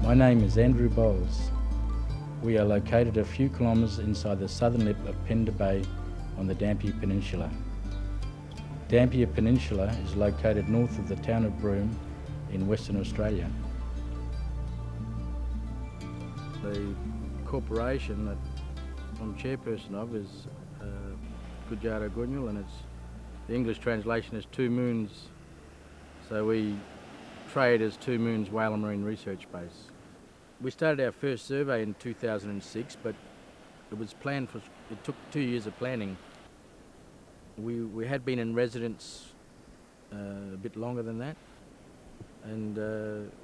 My name is Andrew Bowles. We are located a few kilometres inside the southern lip of Pender Bay on the Dampier Peninsula. Dampier Peninsula is located north of the town of Broome in Western Australia. The corporation that I'm chairperson of is Nyul, and the English translation is Two Moons. So we trade as Two Moons Whale and Marine Research Base. We started our first survey in 2006, but it was planned for, it took 2 years of planning. We had been in residence a bit longer than that, and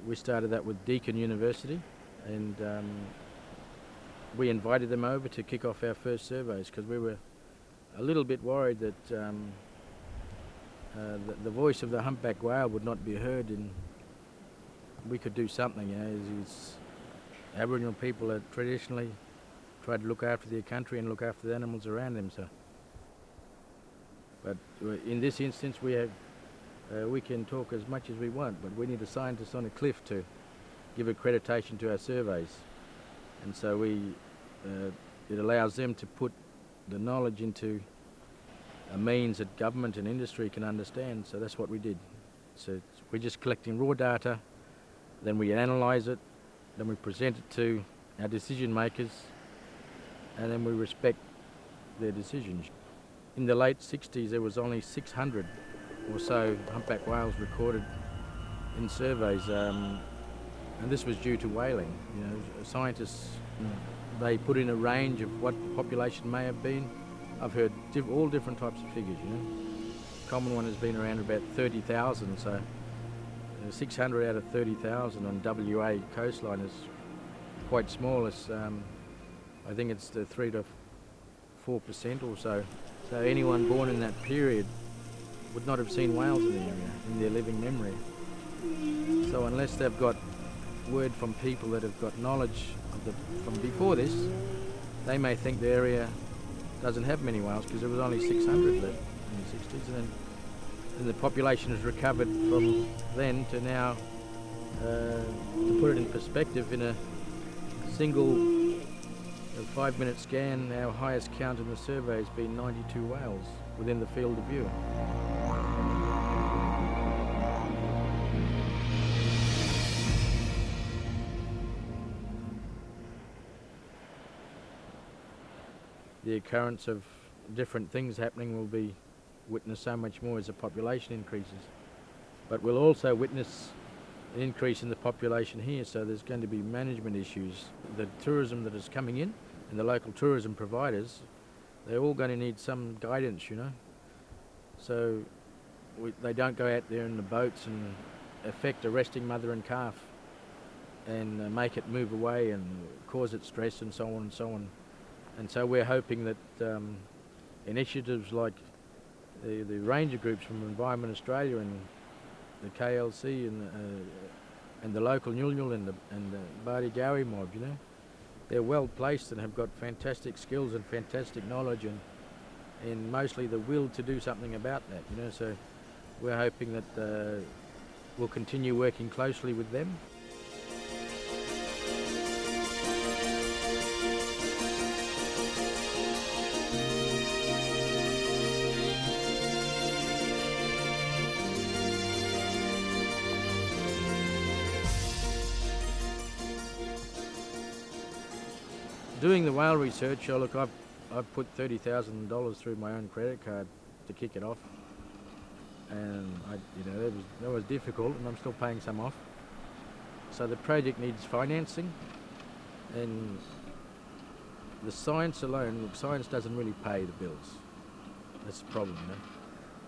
we started that with Deakin University, and we invited them over to kick off our first surveys because we were a little bit worried that the voice of the humpback whale would not be heard, and we could do something. You know, Aboriginal people have traditionally tried to look after their country and look after the animals around them. So, but in this instance, we can talk as much as we want, but we need a scientist on a cliff to give accreditation to our surveys, and so it allows them to put the knowledge into a means that government and industry can understand. So that's what we did. So we're just collecting raw data, then we analyse it, then we present it to our decision makers, and then we respect their decisions. In the late 60s, there was only 600 or so humpback whales recorded in surveys, and this was due to whaling. You know, scientists, they put in a range of what the population may have been. I've heard all different types of figures, you know. Common one has been around about 30,000, so 600 out of 30,000 on WA coastline is quite small. It's, I think it's the 3 to 4% or so. So anyone born in that period would not have seen whales in the area in their living memory. So unless they've got word from people that have got knowledge of from before this, they may think the area doesn't have many whales because there was only 600 left in the 60s, and the population has recovered from then to now. To put it in perspective, in a single 5-minute scan, our highest count in the survey has been 92 whales within the field of view. The occurrence of different things happening will be witnessed so much more as the population increases. But we'll also witness an increase in the population here, so there's going to be management issues. The tourism that is coming in and the local tourism providers, they're all going to need some guidance, you know. So they don't go out there in the boats and affect a resting mother and calf and make it move away and cause it stress and so on and so on. And so we're hoping that initiatives like the ranger groups from Environment Australia and the KLC and the local Nyul Nyul and the Badi Gowie mob, you know, they're well placed and have got fantastic skills and fantastic knowledge and mostly the will to do something about that, you know. So we're hoping that we'll continue working closely with them. Doing the whale research, look, I've put $30,000 through my own credit card to kick it off, and that was difficult, and I'm still paying some off. So the project needs financing, and the science alone. Look, science doesn't really pay the bills. That's the problem, you know.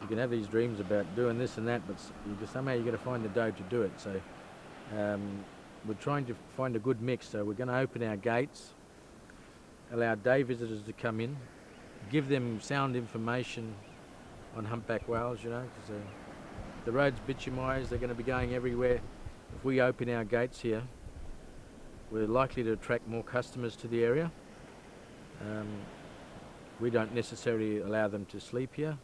You can have these dreams about doing this and that, but somehow you've got to find the dough to do it. So we're trying to find a good mix. So we're going to open our gates, allow day visitors to come in, give them sound information on humpback whales, you know, because the road's bitumised, they're going to be going everywhere. If we open our gates here, we're likely to attract more customers to the area. We don't necessarily allow them to sleep here.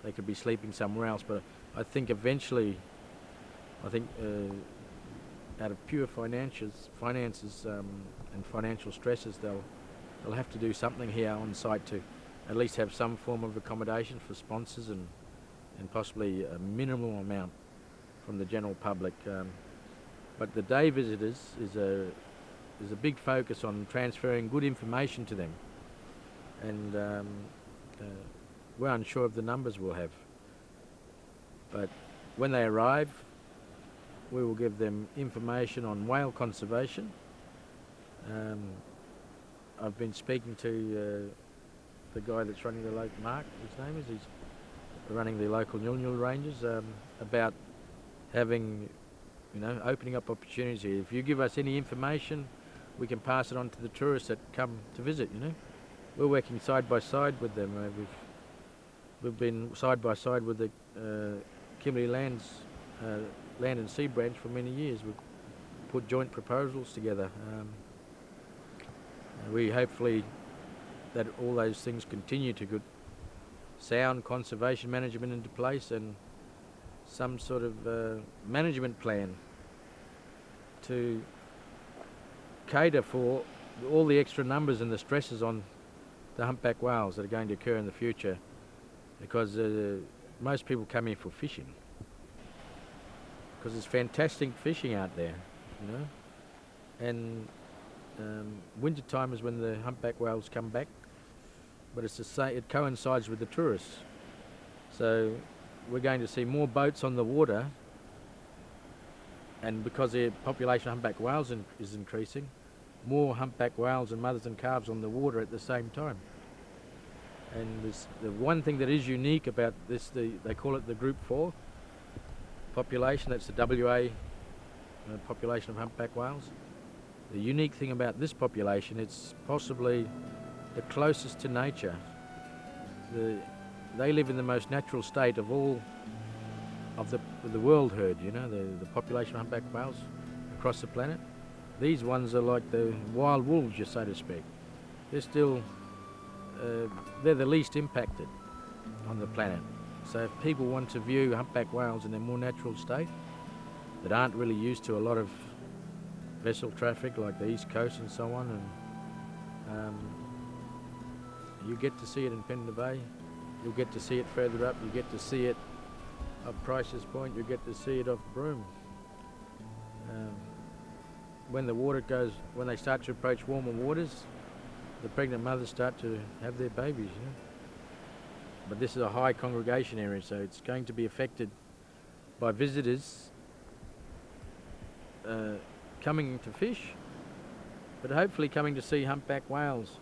They could be sleeping somewhere else, but I think eventually, out of pure finances and financial stresses, they'll have to do something here on site to at least have some form of accommodation for sponsors and possibly a minimal amount from the general public. But the day visitors is a big focus on transferring good information to them, and we're unsure of the numbers we'll have. But when they arrive, we will give them information on whale conservation. I've been speaking to the guy that's running the local, Mark, his name is, he's running the local Nyul Nyul ranges, about having, opening up opportunities here. If you give us any information, we can pass it on to the tourists that come to visit, We're working side by side with them. We've been side by side with the Kimberley Land and Sea branch for many years. We've put joint proposals together. We hopefully that all those things continue to get sound conservation management into place and some sort of management plan to cater for all the extra numbers and the stresses on the humpback whales that are going to occur in the future, because most people come here for fishing, because there's fantastic fishing out there, and winter time is when the humpback whales come back, but it's the same, it coincides with the tourists. So we're going to see more boats on the water, and because the population of humpback whales is increasing, more humpback whales and mothers and calves on the water at the same time. And the one thing that is unique about this, they call it the Group 4 population, that's the WA population of humpback whales. The unique thing about this population, it's possibly the closest to nature. They live in the most natural state of all of the world herd, the population of humpback whales across the planet. These ones are like the wild wolves, so to speak. They're still, they're the least impacted on the planet. So if people want to view humpback whales in their more natural state, that aren't really used to a lot of vessel traffic like the East Coast and so on, and you get to see it in Pender Bay, you'll get to see it further up, you get to see it off Price's Point, you get to see it off Broome. When the water goes, when they start to approach warmer waters, the pregnant mothers start to have their babies, But this is a high congregation area, so it's going to be affected by visitors coming to fish, but hopefully coming to see humpback whales,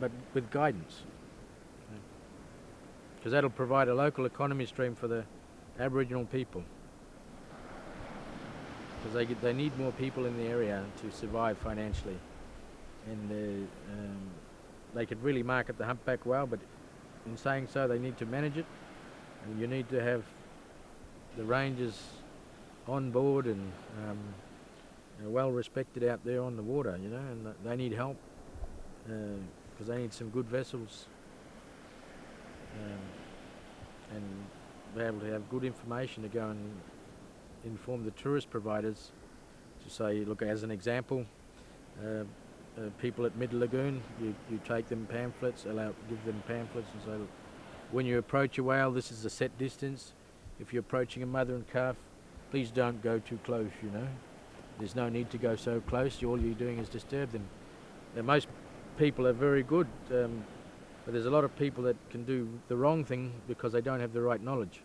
but with guidance, because that'll provide a local economy stream for the Aboriginal people, because they need more people in the area to survive financially, and they could really market the humpback whale, but in saying so they need to manage it, and you need to have the rangers on board and well respected out there on the water, and they need help because they need some good vessels and be able to have good information to go and inform the tourist providers to say, look, as an example, people at Mid Lagoon, you take them pamphlets, give them pamphlets and say, look, when you approach a whale, this is a set distance. If you're approaching a mother and calf, please don't go too close, There's no need to go so close. All you're doing is disturb them. Now, most people are very good, but there's a lot of people that can do the wrong thing because they don't have the right knowledge.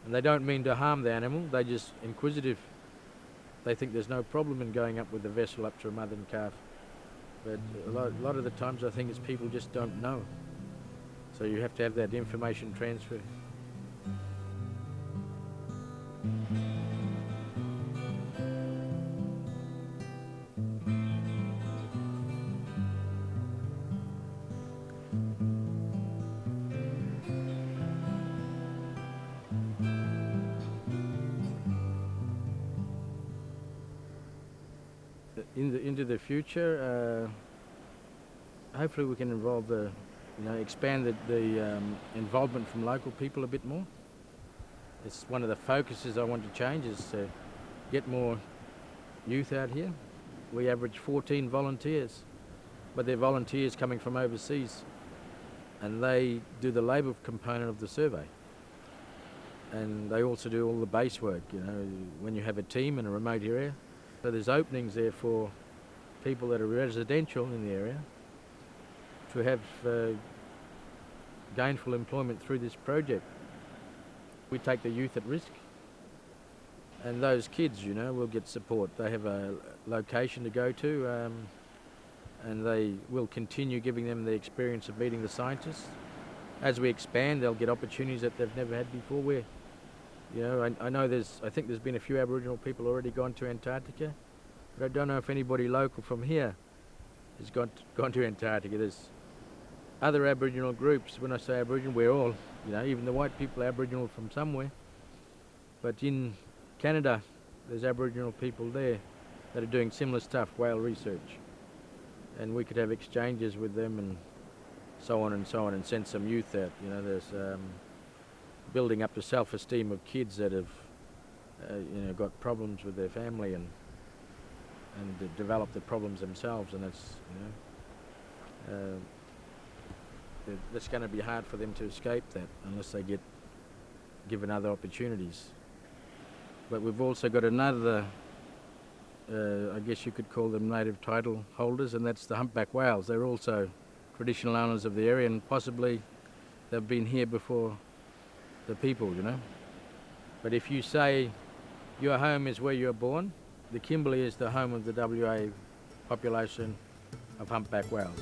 And they don't mean to harm the animal, they're just inquisitive. They think there's no problem in going up with the vessel up to a mother and calf. But a lot of the times I think it's people just don't know. So you have to have that information transfer. Into the future, hopefully we can involve expand the involvement from local people a bit more. It's one of the focuses I want to change, is to get more youth out here. We average 14 volunteers, but they're volunteers coming from overseas, and they do the labour component of the survey. And they also do all the base work, you know, when you have a team in a remote area. So there's openings there for people that are residential in the area to have gainful employment through this project. We take the youth at risk, and those kids, you know, will get support. They have a location to go to, and they will continue giving them the experience of meeting the scientists. As we expand, they'll get opportunities that they've never had before. Where, you know, I know I think there's been a few Aboriginal people already gone to Antarctica, but I don't know if anybody local from here has gone to Antarctica. There's other Aboriginal groups. When I say Aboriginal, we're all, you know, even the white people are Aboriginal from somewhere. But in Canada, there's Aboriginal people there that are doing similar stuff, whale research. And we could have exchanges with them and so on, and send some youth out. You know, there's building up the self-esteem of kids that have, you know, got problems with their family and develop the problems themselves, and that's, you know, that's going to be hard for them to escape that unless they get given other opportunities. But we've also got another, I guess you could call them native title holders, and that's the humpback whales. They're also traditional owners of the area, and possibly they've been here before the people, you know. But if you say your home is where you're born, the Kimberley is the home of the WA population of humpback whales.